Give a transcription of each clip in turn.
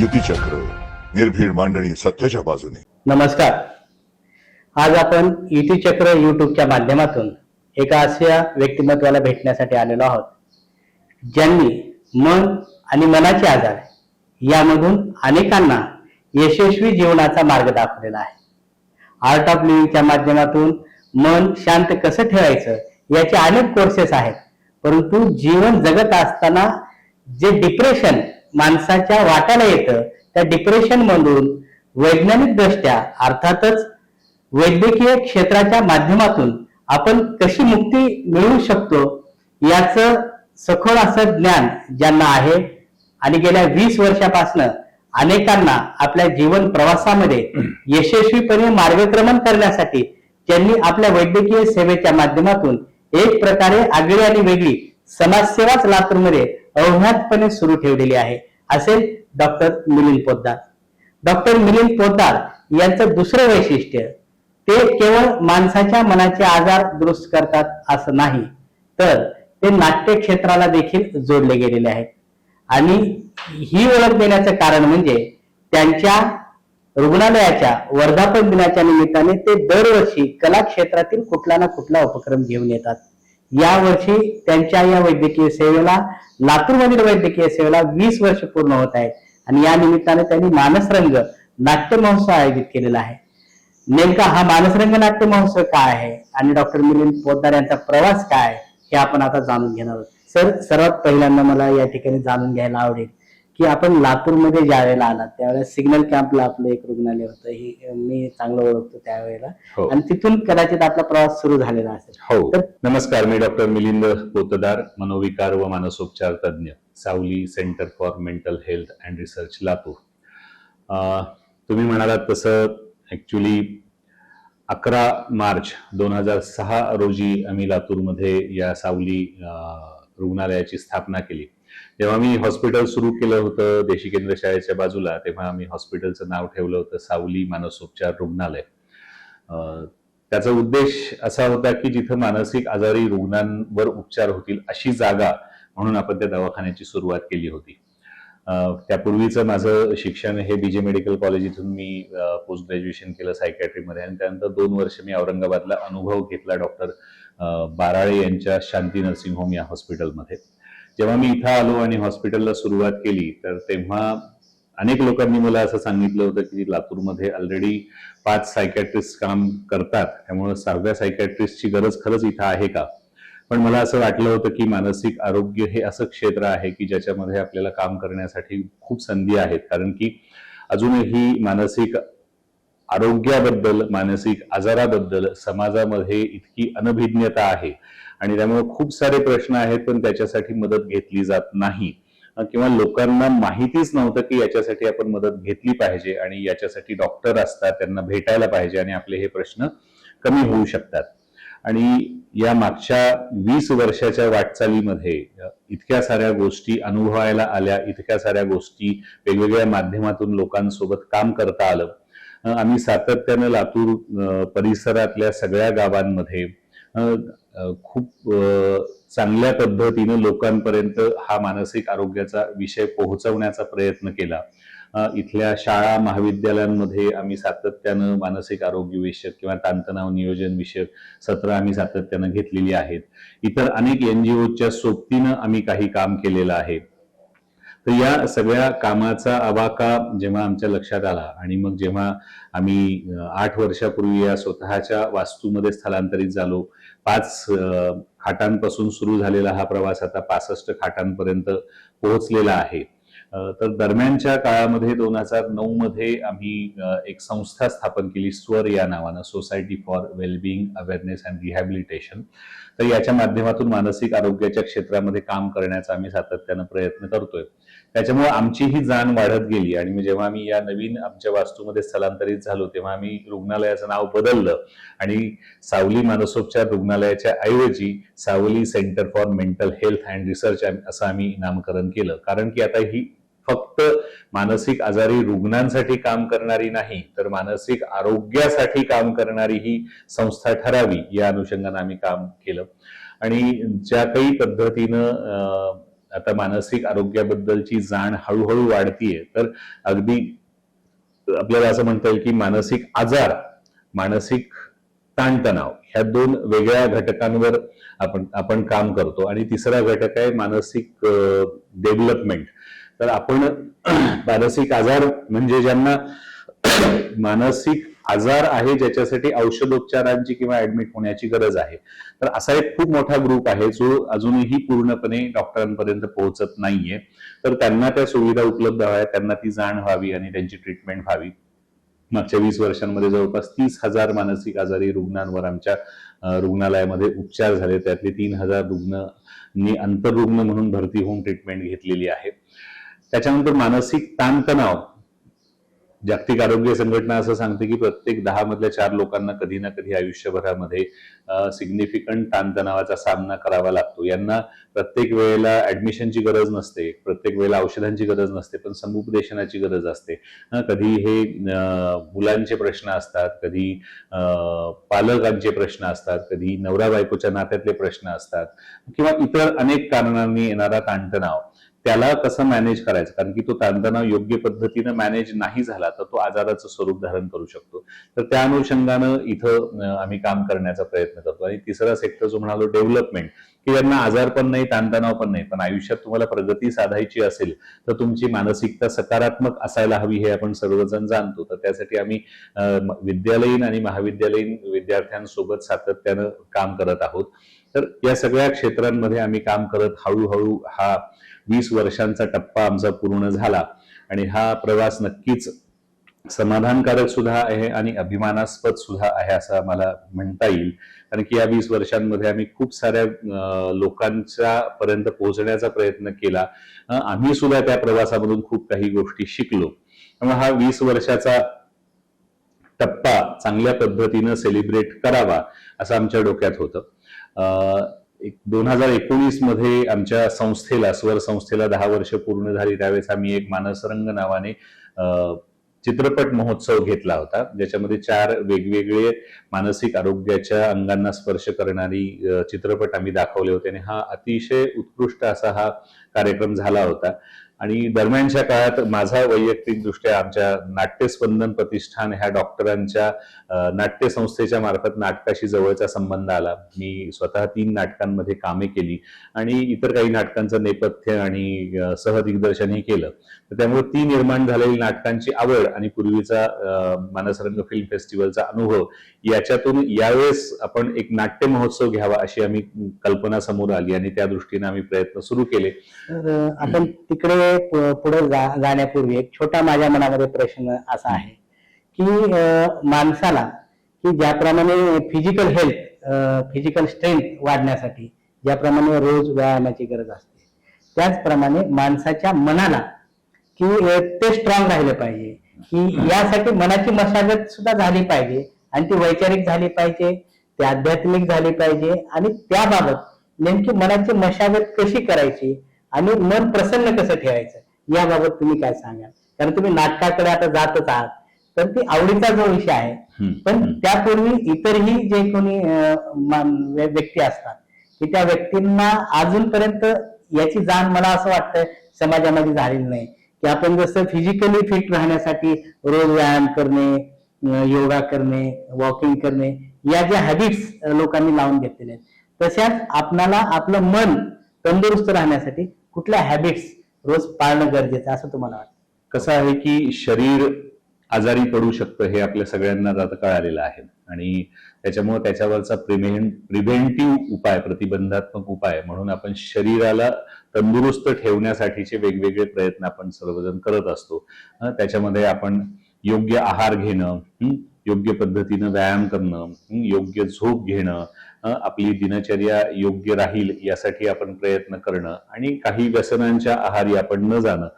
युतीचक्र निर्भीड मांडणी सत्याच्या बाजूने. नमस्कार. आज आपण युतीचक्र युट्यूबच्या माध्यमातून एका अशा व्यक्तिमत्वाला भेटण्यासाठी आलेलो आहोत ज्यांनी मन आणि मनाचे आजार यामधून अनेकांना यशस्वी जीवनाचा मार्ग दाखवलेला आहे. आर्ट ऑफ लिव्हिंगच्या माध्यमातून मन शांत कसं ठेवायचं याचे अनेक कोर्सेस आहेत, परंतु जीवन जगत असताना जे डिप्रेशन माणसाच्या वाट्याला येतं त्या डिप्रेशन मधून वैज्ञानिक दृष्ट्या अर्थातच वैद्यकीय क्षेत्राच्या माध्यमातून आपण कशी मुक्ती मिळवू शकतो याचं सखोल असं ज्ञान ज्यांना आहे आणि गेल्या 20 वर्षापासून अनेकांना आपल्या जीवन प्रवासामध्ये यशस्वीपणे मार्गक्रमण करण्यासाठी त्यांनी आपल्या वैद्यकीय सेवेच्या माध्यमातून एक प्रकारे आगळी आणि वेगळी समाजसेवाच लातूरमध्ये अव्याहतपणे सुरू ठेवलेली आहे, असे डॉक्टर मिलिंद पोद्दार. डॉक्टर मिलिंद पोद्दार यांचं दुसरं वैशिष्ट्य ते केवळ माणसाच्या मनाचे आजार दुरुस्त करतात असं नाही, तर ते नाट्य क्षेत्राला देखील जोडले गेलेले आहेत. आणि ही ओळख देण्याचं कारण म्हणजे त्यांच्या रुग्णालयाच्या वर्धापन दिनाच्या निमित्ताने ते दरवर्षी कला क्षेत्रातील कुठला ना कुठला उपक्रम घेऊन येतात. यावर्षी त्यांच्या या वैद्यकीय सेवेला, लातूरमधील वैद्यकीय सेवेला 20 वर्ष पूर्ण होत आहेत आणि या निमित्ताने त्यांनी मानसरंग नाट्य महोत्सव आयोजित केलेला आहे. नेमका हा मानसरंग नाट्य महोत्सव काय आहे आणि डॉक्टर मिलिंद पोद्दार यांचा प्रवास काय आहे हे आपण आता जाणून घेणार आहोत. सर, सर्वात पहिल्यांदा मला या ठिकाणी जाणून घ्यायला आवडेल की आपण लातूरमध्ये ज्या वेळेला आलात त्यावेळेस सिग्नल कॅम्पला आपलं एक रुग्णालय होतं, हे मी चांगलं ओळखतो त्यावेळेला, आणि तिथून कदाचित आपला प्रवास सुरू झालेला असेल. हो, नमस्कार. मी डॉक्टर मिलिंद पोतदार, मनोविकार व मानसोपचार तज्ञ, सावली centre for mental health and research, Latur. तुम्ही म्हणालात तसं ऍक्च्युली 11 मार्च 2006 रोजी आम्ही लातूरमध्ये या सावली रुग्णालयाची स्थापना केली. जेव्हा मी हॉस्पिटल सुरू केलं होतं देशी केंद्र शाळेच्या बाजूला, तेव्हा आम्ही हॉस्पिटलचं नाव ठेवलं होतं सावली मानसोपचार रुग्णालय. त्याचा उद्देश असा होता की जिथं मानसिक आजारी रुग्णांवर उपचार होतील अशी जागा म्हणून आपण त्या दवाखान्याची सुरुवात केली होती. त्यापूर्वीचं माझं शिक्षण हे बीजे मेडिकल कॉलेज इथून मी पोस्ट ग्रॅज्युएशन केलं सायकॅट्रीमध्ये, आणि त्यानंतर 2 वर्ष मी औरंगाबादला अनुभव घेतला डॉक्टर बाराळे यांच्या शांती नर्सिंग होम या हॉस्पिटलमध्ये. जेव्हा मी इथं आलो आणि हॉस्पिटलला सुरुवात केली तर तेव्हा अनेक लोकांनी मला असं सांगितलं होतं की लातूरमध्ये ऑलरेडी 5 सायकॅट्रिस्ट काम करतात, त्यामुळे 6व्या सायकॅट्रिस्टची गरज खरंच इथं आहे का. पण मला असं वाटलं होतं की मानसिक आरोग्य हे असं क्षेत्र आहे की ज्याच्यामध्ये आपल्याला काम करण्यासाठी खूप संधी आहेत, कारण की अजूनही मानसिक आरोग्याबद्दल, मानसिक आजाराबद्दल समाजामध्ये इतकी अनभिज्ञता आहे आणि त्यामुळे खूप सारे प्रश्न आहेत, पण त्याच्यासाठी मदत घेतली जात नाही किंवा लोकांना माहितीच नव्हतं की याच्यासाठी आपण मदत घेतली पाहिजे आणि याच्यासाठी डॉक्टर असतात, त्यांना भेटायला पाहिजे आणि आपले हे प्रश्न कमी होऊ शकतात. आणि या मागच्या 20 वर्षाच्या वाटचालीमध्ये इतक्या साऱ्या गोष्टी अनुभवायला आल्या, इतक्या साऱ्या गोष्टी वेगवेगळ्या माध्यमातून लोकांसोबत काम करता आलं. आम्ही सातत्यानं लातूर परिसरातल्या सगळ्या गावांमध्ये खूप चांगल्या पद्धतीनं लोकांपर्यंत हा मानसिक आरोग्याचा विषय पोहोचवण्याचा प्रयत्न केला. इथल्या शाळा महाविद्यालयांमध्ये आम्ही सातत्यानं मानसिक आरोग्य विषयक किंवा ताणतणाव नियोजन विषयक सत्र आम्ही सातत्यानं घेतलेली आहेत. इतर अनेक NGOच्या सोबतीनं आम्ही काही काम केलेलं आहे. तर या सगळ्या कामाचा आवाका जेव्हा आमच्या लक्षात आला आणि मग जेव्हा आम्ही 8 वर्षापूर्वी या स्वतःच्या वास्तूमध्ये स्थलांतरित झालो, 5 खाटांपासून सुरू झालेला हा प्रवास आता 65 खाटांपर्यंत पोहोचलेला आहे. तर दरम्यानच्या काळामध्ये 2009 मध्ये आम्ही एक संस्था स्थापन केली स्वर या नावानं, society for wellbeing awareness and rehabilitation. तर याच्या माध्यमातून मानसिक आरोग्याच्या क्षेत्रामध्ये काम करण्याचा आम्ही सातत्यानं प्रयत्न करतोय. त्याच्यामुळे आमची ही जाण वाढत गेली आणि जेव्हा आम्ही या नवीन आमच्या वास्तूमध्ये स्थलांतरित झालो तेव्हा आम्ही रुग्णालयाचं नाव बदललं आणि सावली मानसोपचार रुग्णालयाच्या ऐवजी सावली centre for mental health and research असं आम्ही नामकरण केलं. कारण की आता ही फक्त मानसिक आजारी रुग्णांसाठी काम करणारी नाही, तर मानसिक आरोग्यासाठी काम करणारी ही संस्था ठरावी या अनुषंगाने आम्ही काम केलं. आणि ज्या काही पद्धतीनं आता मानसिक आरोग्याबद्दलची जाण हळूहळू वाढतीये, तर अगदी आपल्याला असं म्हणता येईल की मानसिक आजार, मानसिक ताणतणाव ह्या दोन वेगळ्या घटकांवर आपण काम करतो, आणि तिसरा घटक आहे मानसिक डेव्हलपमेंट. तर आपण मानसिक आजार म्हणजे ज्यांना मानसिक आजार आहे, ज्याच्यासाठी औषधोपचारांची किंवा ऍडमिट होण्याची गरज आहे, तर असा एक खूप मोठा ग्रुप आहे जो अजूनही पूर्णपणे डॉक्टरांपर्यंत पोहोचत नाहीये. तर त्यांना त्या सुविधा उपलब्ध व्हाव्या, त्यांना ती जाण व्हावी आणि त्यांची ट्रीटमेंट व्हावी. मागच्या 20 वर्षांमध्ये जवळपास 30,000 मानसिक आजारी रुग्णांवर आमच्या रुग्णालयामध्ये उपचार झाले. त्यातले 3,000 रुग्णांनी आंतररुग्ण म्हणून भरती होऊन ट्रीटमेंट घेतलेली आहे. त्याच्यानंतर मानसिक ताणतणाव, जागतिक आरोग्य संघटना असं सांगते की प्रत्येक 10 मधल्या 4 लोकांना कधी ना कधी आयुष्यभरामध्ये सिग्निफिकंट ताणतणावाचा सामना करावा लागतो. यांना प्रत्येक वेळेला ऍडमिशनची गरज नसते, प्रत्येक वेळेला औषधांची गरज नसते, पण समुपदेशनाची गरज असते. कधी हे मुलांचे प्रश्न असतात, कधी पालकांचे प्रश्न असतात, कधी नवरा बायकोच्या नात्यातले प्रश्न असतात, किंवा इतर अनेक कारणांनी येणारा ताणतणाव, त्याला कसं मॅनेज करायचं. कारण की तो ताणतणाव योग्य पद्धतीनं मॅनेज नाही झाला तर तो आजाराचं स्वरूप धारण करू शकतो. तर त्या अनुषंगानं इथं आम्ही काम करण्याचा प्रयत्न करतो. आणि तिसरा सेक्टर जो म्हणालो डेव्हलपमेंट, की ज्यांना आजार पण नाही, ताणतणाव पण नाही, पण आयुष्यात तुम्हाला प्रगती साधायची असेल तर तुमची मानसिकता सकारात्मक असायला हवी, हे आपण सर्वजण जाणतो. तर त्यासाठी आम्ही विद्यालयीन आणि महाविद्यालयीन विद्यार्थ्यांसोबत सातत्यानं काम करत आहोत. तर या सगळ्या क्षेत्रांमध्ये आम्ही काम करत हळूहळू हा 20 वर्षांचा टप्पा आमचा पूर्ण झाला. आणि हा प्रवास नक्कीच समाधानकारक सुद्धा आहे आणि अभिमानास्पद सुद्धा आहे असं आम्हाला म्हणता येईल. कारण की या 20 वर्षांमध्ये आम्ही खूप साऱ्या लोकांच्या पर्यंत पोहोचण्याचा प्रयत्न केला. आम्ही सुद्धा त्या प्रवासामधून खूप काही गोष्टी शिकलो. त्यामुळे हा 20 वर्षाचा टप्पा चांगल्या पद्धतीनं सेलिब्रेट करावा असं आमच्या डोक्यात होतं. 2019 मध्ये आमच्या संस्थेला, स्वर संस्थेला 10 वर्ष पूर्ण झाली. त्यावेळेस आम्ही एक मानसरंग नावाने चित्रपट महोत्सव घेतला होता, ज्याच्यामध्ये 4 वेगवेगळे मानसिक आरोग्याच्या अंगांना स्पर्श करणारी चित्रपट आम्ही दाखवले होते. आणि हा अतिशय उत्कृष्ट असा हा कार्यक्रम झाला होता. आणि दरम्यानच्या काळात माझा वैयक्तिक दृष्ट्या आमच्या नाट्यस्पंदन प्रतिष्ठान ह्या डॉक्टरांच्या नाट्य संस्थेच्या मार्फत नाटकाशी जवळचा संबंध आला. मी स्वतः 3 नाटकांमध्ये कामे केली आणि इतर काही नाटकांचं नेपथ्य आणि सहदिग्दर्शनही केलं. तर त्यामुळे ती निर्माण झालेली नाटकांची आवड आणि पूर्वीचा मानसरंग फिल्म फेस्टिवलचा अनुभव, याच्यातून यावेळेस आपण एक नाट्य महोत्सव घ्यावा अशी आम्ही कल्पना समोर आली आणि त्या दृष्टीने आम्ही प्रयत्न सुरू केले. आपण तिकडे पुढे जाण्यापूर्वी एक छोटा माझ्या मनामध्ये प्रश्न असा आहे की माणसाला, की ज्याप्रमाणे फिजिकल हेल्थ, फिजिकल स्ट्रेंथ वाढण्यासाठी ज्याप्रमाणे रोज व्यायामाची गरज असते, त्याचप्रमाणे माणसाच्या मनाला की ते स्ट्रॉंग राहिलं पाहिजे, की यासाठी मनाची मशागत सुद्धा झाली पाहिजे. आणि ती वैचारिक झाली पाहिजे, ती आध्यात्मिक झाली पाहिजे. आणि त्याबाबत नेमकी मनाची मशागत कशी करायची आणि मन प्रसन्न कसं ठेवायचं, याबाबत तुम्ही काय सांगाल? कारण तुम्ही नाटकाकडे आता जातच आहात, तर ती आवडीचा जो विषय आहे. पण त्यापूर्वी इतरही जे कोणी व्यक्ती असतात, की त्या व्यक्तींना अजूनपर्यंत याची जाण, मला असं वाटतं, समाजामध्ये झालेली नाही. की आपण जसं फिजिकली फिट राहण्यासाठी रोज व्यायाम करणे, योगा करणे, वॉकिंग करणे, या ज्या हॅबिट्स लोकांनी लावून घेतलेल्या आहेत, तशाच आपणाला आपलं मन तंदुरुस्त राहण्यासाठी कुठल्या हॅबिट्स रोज पाळणं गरजेचं असं तुम्हाला वाटतं? कसं आहे की शरीर आजारी पडू शकतं हे आपल्या सगळ्यांना आता कळालेलं आहे. आणि त्याच्यामुळे त्याच्यावरचा प्रिव्हेंटिव्ह उपाय, प्रतिबंधात्मक उपाय म्हणून आपण शरीराला तंदुरुस्त ठेवण्यासाठीचे वेगवेगळे प्रयत्न आपण सर्वजण करत असतो. त्याच्यामध्ये आपण योग्य आहार घेणं, योग्य पद्धतीनं व्यायाम करणं, योग्य झोप घेणं, आपली दिनचर्या योग्य राहील यासाठी आपण प्रयत्न करणं, आणि काही व्यसनांच्या आहारी आपण न जाणं,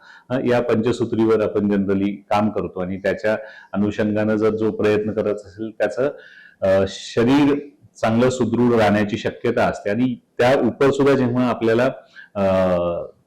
या पंचसूत्रीवर आपण जनरली काम करतो. आणि त्याच्या अनुषंगानं जर जो प्रयत्न करत असेल त्याचं शरीर चांगलं सुदृढ राहण्याची शक्यता असते. आणि त्या उपर सुद्धा जेव्हा आपल्याला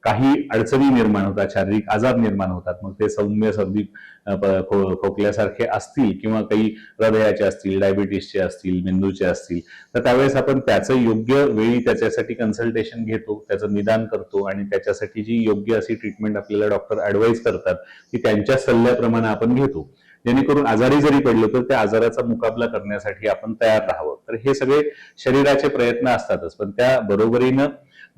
काही अडचणी निर्माण होतात, शारीरिक आजार निर्माण होतात, मग ते सौम्य सर्दी खोकल्यासारखे असतील किंवा काही हृदयाचे असतील, डायबिटीसचे असतील, मेंदूचे असतील, तर त्यावेळेस आपण त्याचं योग्य वेळी त्याच्यासाठी कन्सल्टेशन घेतो, त्याचं निदान करतो आणि त्याच्यासाठी जी योग्य अशी ट्रीटमेंट आपल्याला डॉक्टर ऍडवाइस करतात ती त्यांच्या सल्ल्याप्रमाणे आपण घेतो, जेणेकरून आजारी जरी पडलो तर त्या आजाराचा मुकाबला करण्यासाठी आपण तयार राहावं. तर हे सगळे शरीराचे प्रयत्न असतातच, पण त्या बरोबरीनं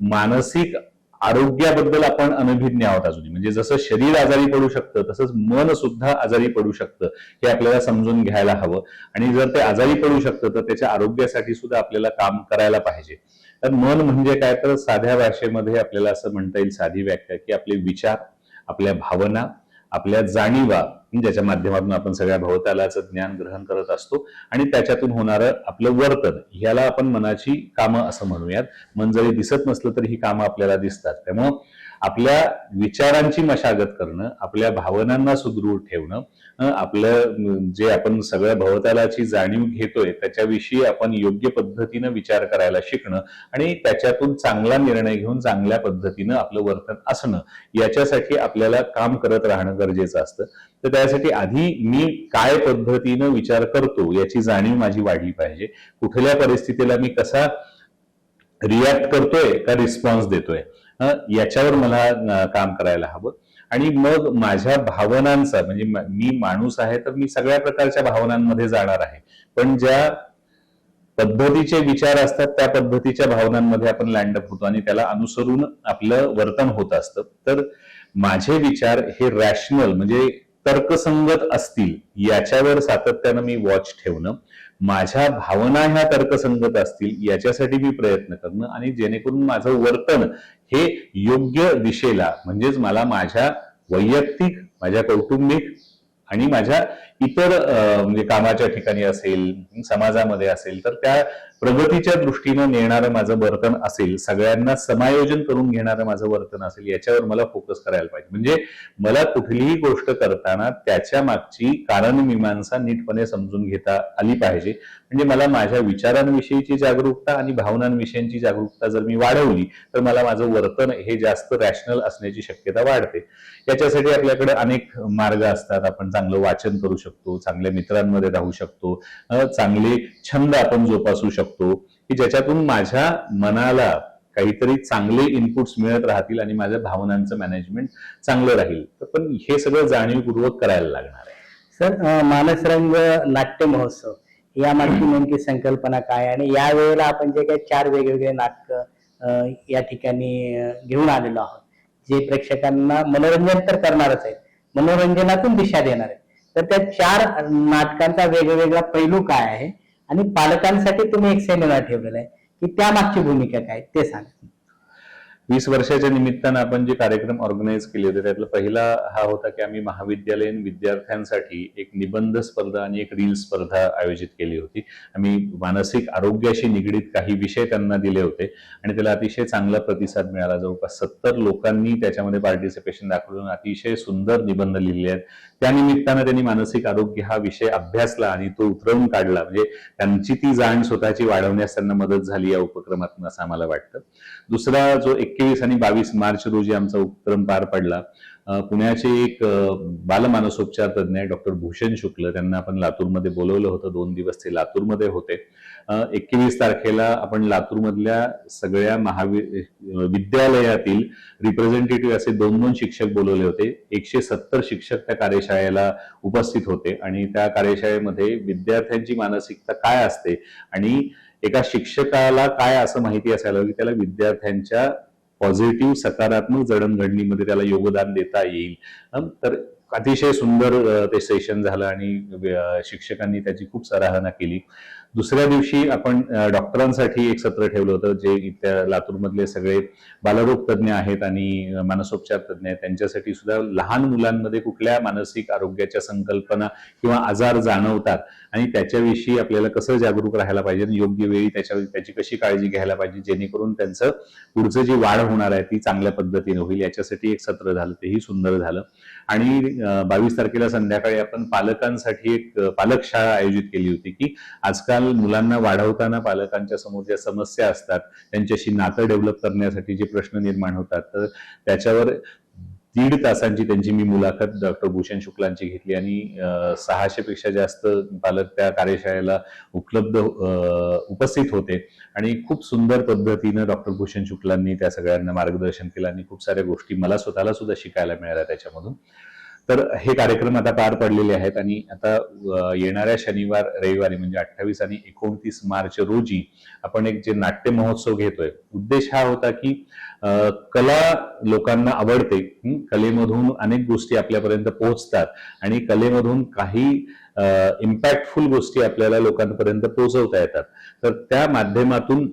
मानसिक आरोग्याबद्दल आपण अनभिज्ञ आहोत अजूनही. म्हणजे जसं शरीर आजारी पडू शकतं तसंच मन सुद्धा आजारी पडू शकतं, हे आपल्याला समजून घ्यायला हवं. आणि जर ते आजारी पडू शकतं तर त्याच्या आरोग्यासाठी सुद्धा आपल्याला काम करायला पाहिजे. तर मन म्हणजे काय, तर साध्या भाषेमध्ये आपल्याला असं म्हणता येईल, साधी व्याख्या, की आपले विचार, आपल्या भावना, आपल्या जाणीवा, ज्याच्या माध्यमातून आपण सगळ्या भवतालाचं ज्ञान ग्रहण करत असतो आणि त्याच्यातून होणारं आपलं वर्तन, ह्याला आपण मनाची कामं असं म्हणूयात. मन जरी दिसत नसलं तरी ही कामं आपल्याला दिसतात. त्यामुळं आपल्या विचारांची मशागत करणं, आपल्या भावनांना सुदृढ ठेवणं, आपलं जे आपण सगळ्या भवतालाची जाणीव घेतोय त्याच्याविषयी आपण योग्य पद्धतीनं विचार करायला शिकणं आणि त्याच्यातून चांगला निर्णय घेऊन चांगल्या पद्धतीनं आपलं वर्तन असणं, याच्यासाठी आपल्याला काम करत राहणं गरजेचं असतं. तर त्यासाठी आधी मी काय पद्धतीनं विचार करतो याची जाणीव माझी वाढली पाहिजे. कुठल्या परिस्थितीला मी कसा रिॲक्ट करतोय का रिस्पॉन्स देतोय, याच्यावर मला काम करायला हवं. आणि मग माझ्या भावनांचा, म्हणजे मी माणूस आहे तर मी सगळ्या प्रकारच्या भावनांमध्ये जाणार आहे, पण ज्या पद्धतीचे विचार असतात त्या पद्धतीच्या भावनांमध्ये आपण लँडअप होतो आणि त्याला अनुसरून आपलं वर्तन होत असतं. तर माझे विचार हे रॅशनल म्हणजे तर्कसंगत असतील याच्यावर सातत्यानं मी वॉच ठेवणं, माझ्या भावना ह्या तर्कसंगत असतील याच्यासाठी मी प्रयत्न करणं आणि जेणेकरून माझं वर्तन हे योग्य दिशेला, म्हणजेच मला माझ्या वैयक्तिक, माझ्या कौटुंबिक आणि माझ्या इतर म्हणजे कामाच्या ठिकाणी असेल, समाजामध्ये असेल, तर त्या प्रगतीच्या दृष्टीनं नेणारं माझं वर्तन असेल, सगळ्यांना समायोजन करून घेणारं माझं वर्तन असेल, याच्यावर मला फोकस करायला पाहिजे. म्हणजे मला कुठलीही गोष्ट करताना त्याच्या मागची कारणमीमांसा नीटपणे समजून घेता आली पाहिजे. म्हणजे मला माझ्या विचारांविषयीची जागरूकता आणि भावनांविषयीची जागरूकता जर मी वाढवली तर मला माझं वर्तन हे जास्त रॅशनल असण्याची शक्यता वाढते. याच्यासाठी आपल्याकडे अनेक मार्ग असतात. आपण चांगलं वाचन करू शकतो, चांगल्या मित्रांमध्ये राहू शकतो, चांगले छंद आपण जोपासू शकतो की ज्याच्यातून माझ्या मनाला काहीतरी चांगले इनपुट्स मिळत राहतील आणि माझ्या भावनांचं मॅनेजमेंट चांगलं राहील. पण हे सगळं जाणीवपूर्वक करायला लागणार आहे. सर, मानसरंग नाट्य महोत्सव यामागची नेमकी संकल्पना काय, आणि या वेळेला आपण जे काही 4 वेगवेगळे नाटक या ठिकाणी घेऊन आलेलो आहोत, जे प्रेक्षकांना मनोरंजन तर करणारच आहेत, मनोरंजनातून दिशा देणार आहेत, तर त्या 4 नाटकांचा वेगवेगळा पैलू काय आहे आणि पालकांसाठी तुम्ही एक सेमिनार ठेवलेला आहे की त्या मागची भूमिका काय ते सांगा. 20 वर्षाच्या निमित्तानं आपण जे कार्यक्रम ऑर्गनाईज केले होते त्यातला पहिला हा होता की आम्ही महाविद्यालयीन विद्यार्थ्यांसाठी एक निबंध स्पर्धा आणि एक रील स्पर्धा आयोजित केली होती. आम्ही मानसिक आरोग्याशी निगडीत काही विषय त्यांना दिले होते आणि त्याला अतिशय चांगला प्रतिसाद मिळाला. जवळपास 70 लोकांनी त्याच्यामध्ये पार्टिसिपेशन दाखवून अतिशय सुंदर निबंध लिहिले आहेत. त्यानिमित्तानं त्यांनी मानसिक आरोग्य हा विषय अभ्यासला आणि तो उतरवून काढला. म्हणजे त्यांची ती जाण स्वतःची वाढवण्यास त्यांना मदत झाली या उपक्रमातून, असं आम्हाला वाटतं. दुसरा जो 21 आणि 22 मार्च रोजी आमचा उपक्रम पार पडला, पुण्याचे एक बालमानसोपचार तज्ञ आहे डॉक्टर भूषण शुक्ल, त्यांना आपण लातूरमध्ये बोलवलं होतं. 2 दिवस ते लातूरमध्ये होते. 21 तारखेला आपण लातूरमधल्या सगळ्या विद्यालयातील रिप्रेझेंटेटिव्ह असे 2-2 शिक्षक बोलवले होते. 170 शिक्षक त्या कार्यशाळेला उपस्थित होते आणि त्या कार्यशाळेमध्ये विद्यार्थ्यांची मानसिकता काय असते आणि एका शिक्षकाला काय असं माहिती असायला हवी, त्याला विद्यार्थ्यांच्या पॉझिटिव्ह सकारात्मक जडणघडणीमध्ये त्याला योगदान देता येईल. तर अतिशय सुंदर ते सेशन झालं आणि शिक्षकांनी त्याची खूप सराहना केली. दुसऱ्या दिवशी आपण डॉक्टरांसाठी एक सत्र ठेवलं होतं, जे इथल्या लातूरमधले सगळे बालरोग तज्ञ आहेत आणि मानसोपचार तज्ञ आहेत, त्यांच्यासाठी सुद्धा लहान मुलांमध्ये कुठल्या मानसिक आरोग्याच्या संकल्पना किंवा आजार जाणवतात आणि त्याच्याविषयी आपल्याला कसं जागरूक राहायला पाहिजे आणि योग्य वेळी त्याची कशी काळजी घ्यायला पाहिजे, जेणेकरून त्यांचं पुढचं जी वाढ होणार आहे ती चांगल्या पद्धतीने होईल, याच्यासाठी एक सत्र झालं. तेही सुंदर झालं. आणि 22 तारखेला संध्याकाळी आपण पालकांसाठी एक पालक शाळा आयोजित केली होती की आजकाल मुलांना वाढवताना पालकांच्या समोर ज्या समस्या असतात, त्यांच्याशी नातं डेव्हलप करण्यासाठी जे प्रश्न निर्माण होतात, तर त्याच्यावर 1.5 तासांची त्यांची मी मुलाखत डॉक्टर भूषण शुक्लांची घेतली आणि 600 पेक्षा जास्त पालक त्या कार्यशाळेला उपस्थित होते आणि खूप सुंदर पद्धतीनं डॉक्टर भूषण शुक्लांनी त्या सगळ्यांना मार्गदर्शन केलं आणि खूप साऱ्या गोष्टी मला स्वतःला सुद्धा शिकायला मिळाल्या त्याच्यामधून. तर हे कार्यक्रम आता पार पडलेले आहेत आणि आता येणाऱ्या शनिवार रविवारी म्हणजे 28 आणि 29 मार्च रोजी आपण एक जे नाट्य महोत्सव घेतोय. उद्देश हा होता की कला लोकांना आवडते, कलेमधून अनेक गोष्टी आपल्यापर्यंत पोहोचतात आणि कलेमधून काही इम्पॅक्टफुल गोष्टी आपल्याला लोकांपर्यंत पोहोचवता येतात. तर त्या माध्यमातून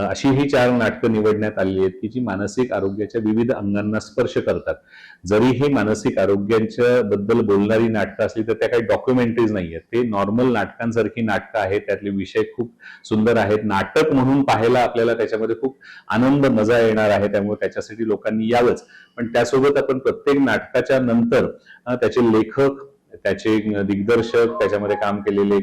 अशी ही 4 नाटकं निवडण्यात आलेली आहेत की जी मानसिक आरोग्याच्या विविध अंगांना स्पर्श करतात. जरी हे मानसिक आरोग्याच्या बद्दल बोलणारी नाटकं असली तर त्या काही डॉक्युमेंटरीज नाही आहेत, ते नॉर्मल नाटकांसारखी नाटकं आहेत. त्यातले विषय खूप सुंदर आहेत. नाटक म्हणून पाहायला आपल्याला त्याच्यामध्ये खूप आनंद मजा येणार आहे, त्यामुळे त्याच्यासाठी लोकांनी यावंच. पण त्यासोबत आपण प्रत्येक नाटकाच्या नंतर त्याचे लेखक, त्याचे दिग्दर्शक, त्याच्यामध्ये काम केलेले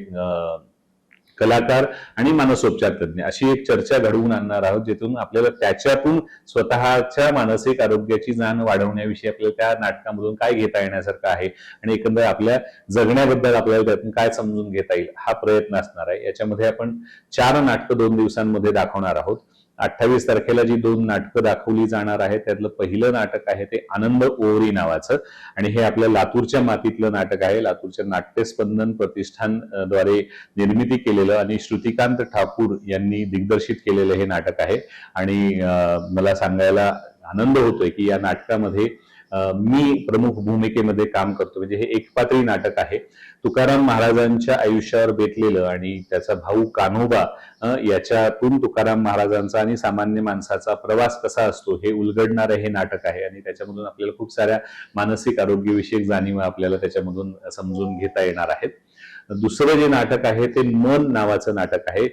कलाकार आणि मानसोपचार तज्ञ अशी एक चर्चा घडवून आणणार आहोत, जिथून आपल्याला त्याच्यातून स्वतःच्या मानसिक आरोग्याची जाण वाढवण्याविषयी आपल्याला त्या नाटकामधून काय घेता येण्यासारखं आहे आणि एकंदर आपल्या जगण्याबद्दल आपल्याला त्यातून काय समजून घेता येईल हा प्रयत्न असणार आहे. याच्यामध्ये आपण 4 नाटकं 2 दिवसांमध्ये दाखवणार आहोत. 28 तारखेला जी 2 नाटकं दाखवली जाणार आहेत त्यातलं पहिलं नाटक आहे ते आनंद ओवरी नावाचं आणि हे आपल्या लातूरच्या मातीतलं नाटक आहे. लातूरच्या नाट्यस्पंदन प्रतिष्ठान द्वारे निर्मिती केलेलं आणि श्रुतिकांत ठाकूर यांनी दिग्दर्शित केलेलं हे नाटक आहे. आणि मला सांगायला आनंद होतोय की या नाटकामध्ये मी प्रमुख भूमिकेमध्ये काम करतो. म्हणजे हे एकपात्री नाटक आहे. तुकाराम महाराजांच्या आयुष्यावर बेतलेलं आणि त्याचा भाऊ कान्होबा याच्यातून तुकाराम महाराजांचा आणि सामान्य माणसाचा प्रवास कसा असतो हे उलगडणारं हे नाटक आहे आणि त्याच्यामधून आपल्याला खूप साऱ्या मानसिक आरोग्यविषयक जाणीवा आपल्याला त्याच्यामधून समजून घेता येणार आहेत. दुसरं जे नाटक आहे ते मन नावाचं नाटक आहे.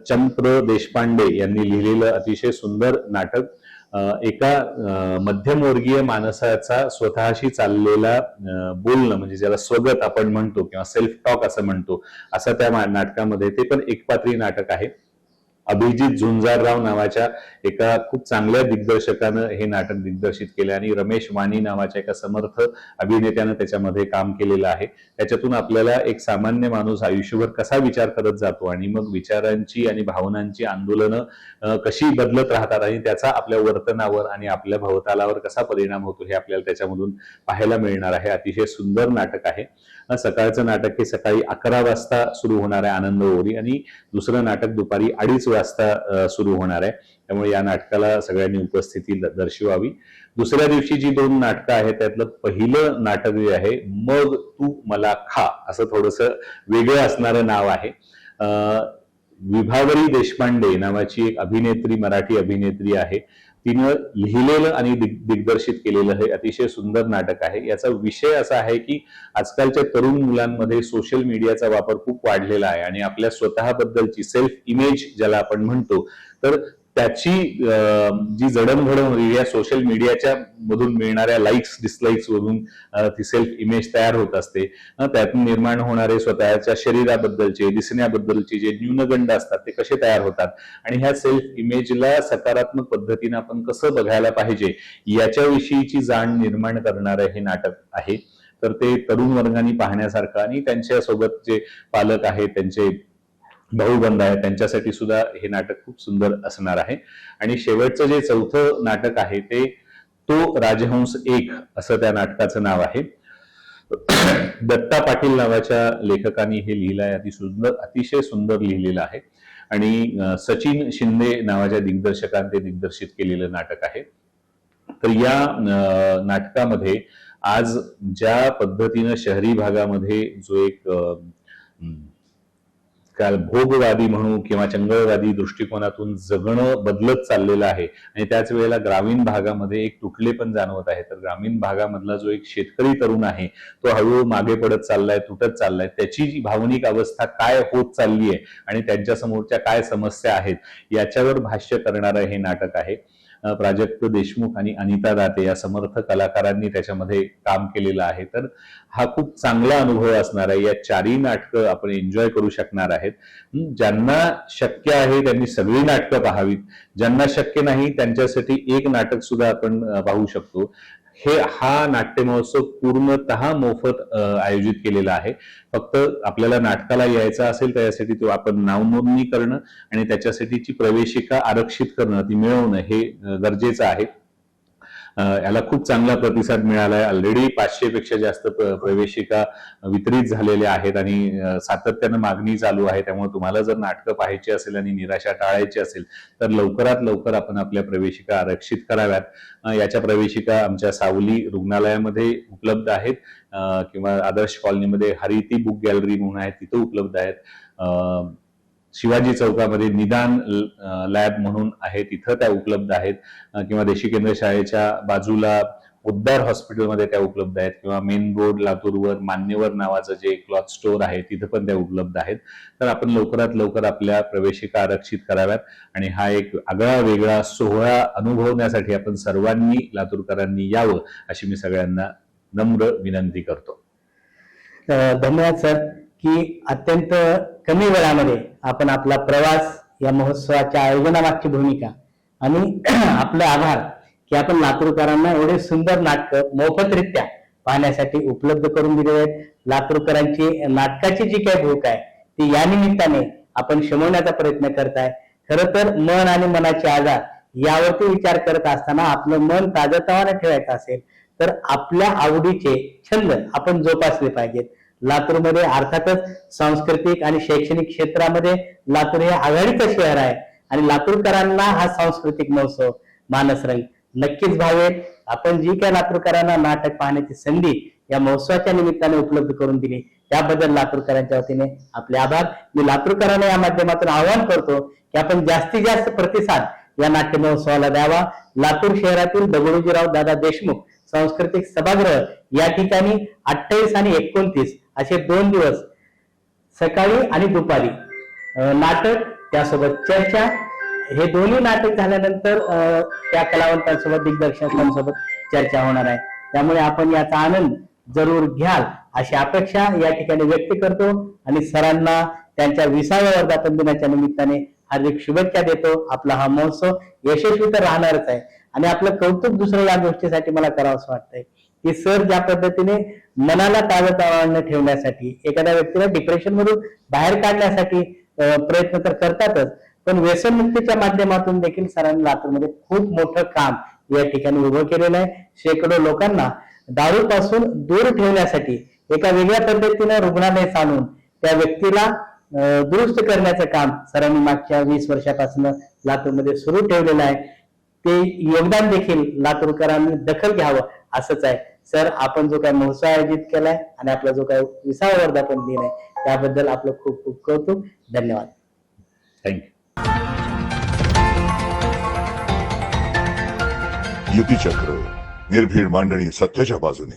चंप्र देशपांडे यांनी लिहिलेलं अतिशय सुंदर नाटक. एका मध्यमवर्गीय माणसाचा स्वतःशी चाललेला बोलणं म्हणजे ज्याला स्वगत आपण म्हणतो किंवा सेल्फ टॉक असं म्हणतो, असं त्या नाटकामध्ये ते पण एकपात्री नाटक आहे. अभिजित झुंजारराव नावाच्या एका खूप चांगल्या दिग्दर्शकानं हे नाटक दिग्दर्शित केलं आणि रमेश वाणी नावाच्या एका समर्थ अभिनेत्यानं त्याच्यामध्ये काम केलेलं आहे. त्याच्यातून आपल्याला एक सामान्य माणूस आयुष्यभर कसा विचार करत जातो आणि मग विचारांची आणि भावनांची आंदोलनं कशी बदलत राहतात आणि त्याचा आपल्या वर्तनावर आणि आपल्या भवतालावर कसा परिणाम होतो हे आपल्याला त्याच्यामधून पाहायला मिळणार आहे. अतिशय सुंदर नाटक आहे. सकाळचं नाटक हे सकाळी 11 वाजता सुरू होणार आहे आनंद ओवरी आणि दुसरं नाटक दुपारी 2:30 वाजता सुरू होणार आहे. त्यामुळे या नाटकाला सगळ्यांनी उपस्थिती दर्शवावी. दुसऱ्या दिवशी जी 2 नाटकं आहेत त्यातलं पहिलं नाटक जे आहे मग तू मला खा असं थोडंसं वेगळं असणारं नाव आहे. विभावरी देशपांडे नावाची एक अभिनेत्री, मराठी अभिनेत्री आहे. तिनं लिहिलेलं आणि दिग्दर्शित केलेलं हे अतिशय सुंदर नाटक आहे. याचा विषय असा आहे की आजकालच्या तरुण मुलांमध्ये सोशल मीडियाचा वापर खूप वाढलेला आहे आणि आपल्या स्वतःबद्दलची सेल्फ इमेज ज्याला आपण म्हणतो, तर त्याची जी जडणघडण या सोशल मीडियाच्या मधून मिळणाऱ्या लाईक्स डिसलाईक्स वरून ती सेल्फ इमेज तयार होत असते. त्यातून निर्माण होणारे स्वतःच्या शरीराबद्दलचे, दिसण्याबद्दलचे जे न्यूनगंड असतात ते कसे तयार होतात आणि ह्या सेल्फ इमेजला सकारात्मक पद्धतीने आपण कसं बघायला पाहिजे याच्याविषयीची जाण निर्माण करणारं हे नाटक आहे. तर ते तरुण वर्गाने पाहण्यासारखं आणि त्यांच्यासोबत जे पालक आहेत, त्यांचे भाऊबंद आहे, त्यांच्यासाठी सुद्धा हे नाटक खूप सुंदर असणार आहे. आणि शेवटचं जे 4थं नाटक आहे ते तो राजहंस 1 असं त्या नाटकाचं नाव आहे. दत्ता पाटील नावाच्या लेखकांनी हे लिहिलं आहे. अतिशय सुंदर लिहिलेलं आहे आणि सचिन शिंदे नावाच्या दिग्दर्शकांनी ते दिग्दर्शित केलेलं नाटक आहे. तर या नाटकामध्ये आज ज्या पद्धतीनं शहरी भागामध्ये जो एक काल भोगवादी म्हणू किंवा चंगळवादी दृष्टिकोनातून जगणं बदलत चाललेलं आहे आणि त्याच वेळेला ग्रामीण भागामध्ये एक तुटले पण जाणवत आहे. तर ग्रामीण भागामधला जो एक शेतकरी तरुण आहे तो हळूहळू मागे पडत चाललाय, तुटत चाललाय. त्याची जी भावनिक अवस्था काय होत चालली आहे आणि त्यांच्या समोरच्या काय समस्या आहेत याच्यावर भाष्य करणारं हे नाटक आहे. प्राजक्त देशमुख आणि अनिता दाते या समर्थ कलाकारांनी त्याच्यामध्ये काम केलेलं आहे. तर हा खूप चांगला अनुभव असणार आहे. या चारही नाटकं आपण एन्जॉय करू शकणार आहेत. ज्यांना शक्य आहे त्यांनी सगळी नाटकं पाहावीत, ज्यांना शक्य नाही त्यांच्यासाठी एक नाटक सुद्धा आपण पाहू शकतो. हा नाट्य महोत्सव पूर्णतः मोफत आयोजित केलेला आहे. फक्त आपल्याला नाटकाला यायचं असेल तर यासाठी तो आपण नावनोंदणी करणं आणि त्याच्यासाठीची प्रवेशिका आरक्षित करणं, ती मिळवणं हे गरजेचं आहे. याला खूप चांगला प्रतिसाद मिळाला आहे. ऑलरेडी 500 पेक्षा जास्त प्रवेशिका वितरित झालेल्या आहेत आणि सातत्यानं मागणी चालू आहे. त्यामुळे तुम्हाला जर नाटकं पाहायची असेल आणि निराशा टाळायची असेल तर लवकरात लवकर आपण आपल्या प्रवेशिका आरक्षित कराव्यात. याच्या प्रवेशिका आमच्या सावली रुग्णालयामध्ये उपलब्ध आहेत किंवा आदर्श कॉलनीमध्ये हरिती बुक गॅलरी म्हणून आहे, तिथं उपलब्ध आहेत. शिवाजी चौकामध्ये निदान लॅब म्हणून आहे, तिथं त्या उपलब्ध आहेत. किंवा देशी केंद्र शाळेच्या बाजूला उद्धार हॉस्पिटलमध्ये त्या उपलब्ध आहेत. किंवा मेन रोड लातूरवर मान्यवर नावाचं जे क्लॉथ स्टोअर आहे तिथं पण त्या उपलब्ध आहेत. तर आपण लवकरात लवकर आपल्या प्रवेशिका आरक्षित कराव्यात आणि हा एक आगळा वेगळा सोहळा अनुभवण्यासाठी आपण सर्वांनी लातूरकरांनी यावं अशी मी सगळ्यांना नम्र विनंती करतो. धन्यवाद सर, की अत्यंत कमी वेळामध्ये आपण आपला प्रवास, या महोत्सवाच्या आयोजनामागची भूमिका आणि आपले आभार की आपण लातूरकरांना एवढे सुंदर नाटक मोफतरित्या पाहण्यासाठी उपलब्ध करून दिले आहेत. लातूरकरांची नाटकाची जी काही भूक आहे ती या निमित्ताने आपण शमवण्याचा प्रयत्न करताय. खरं तर मन आणि मनाचे आजार यावरती विचार करत असताना आपलं मन ताजतवानं ठेवायचं असेल तर आपल्या आवडीचे छंद आपण जोपासले पाहिजेत. लातूरमध्ये अर्थातच सांस्कृतिक आणि शैक्षणिक क्षेत्रामध्ये लातूर हे आघाडीचं शहर आहे आणि लातूरकरांना हा सांस्कृतिक महोत्सव मानसरंग नक्कीच भावेल. आपण जी काय लातूरकरांना नाटक पाहण्याची संधी या महोत्सवाच्या निमित्ताने उपलब्ध करून दिली त्याबद्दल लातूरकरांच्या वतीने आपले आभार. मी लातूरकरांना या माध्यमातून आवाहन करतो की आपण जास्तीत जास्त प्रतिसाद या नाट्य महोत्सवाला द्यावा. लातूर शहरातील दगडोजीराव दादा देशमुख सांस्कृतिक सभागृह या ठिकाणी 28 आणि 29 असे 2 दिवस सकाळी आणि दुपारी नाटक त्यासोबत चर्चा, हे दोन्ही नाटक झाल्यानंतर त्या कलावंतांसोबत दिग्दर्शकांसोबत चर्चा होणार आहे. त्यामुळे आपण याचा आनंद जरूर घ्याल अशी अपेक्षा या ठिकाणी व्यक्त करतो आणि सरांना त्यांच्या 20व्या वर्धापन दिनाच्या निमित्ताने हार्दिक शुभेच्छा देतो. आपला हा महोत्सव यशस्वी तर राहणारच आहे आणि आपलं कौतुक दुसरं या गोष्टीसाठी मला करावं असं वाटतंय की सर ज्या पद्धतीने मनाला ताजतवानं ठेवण्यासाठी, एखाद्या व्यक्तीला डिप्रेशन मधून बाहेर काढण्यासाठी प्रयत्न तर करतातच, पण व्यसनमुक्तीच्या माध्यमातून देखील सरांनी लातूरमध्ये खूप मोठं काम या ठिकाणी उभं केलेलं आहे. शेकडो लोकांना दारूपासून दूर ठेवण्यासाठी एका वेगळ्या पद्धतीनं रुग्णालय आणून त्या व्यक्तीला दुरुस्त करण्याचं काम सरांनी मागच्या 20 वर्षापासून लातूरमध्ये सुरू ठेवलेलं आहे. ते योगदान देखील लातूरकरांनी दखल घ्यावं असंच आहे. सर, आपण जो काय महोत्सव आयोजित केलाय आणि आपला जो काय 20वा वर्धापन दिन आहे त्याबद्दल आपलं खूप खूप कौतुक. धन्यवाद. थँक्यू. युतीचक्र, निर्भीड मांडणी सत्याच्या बाजूने.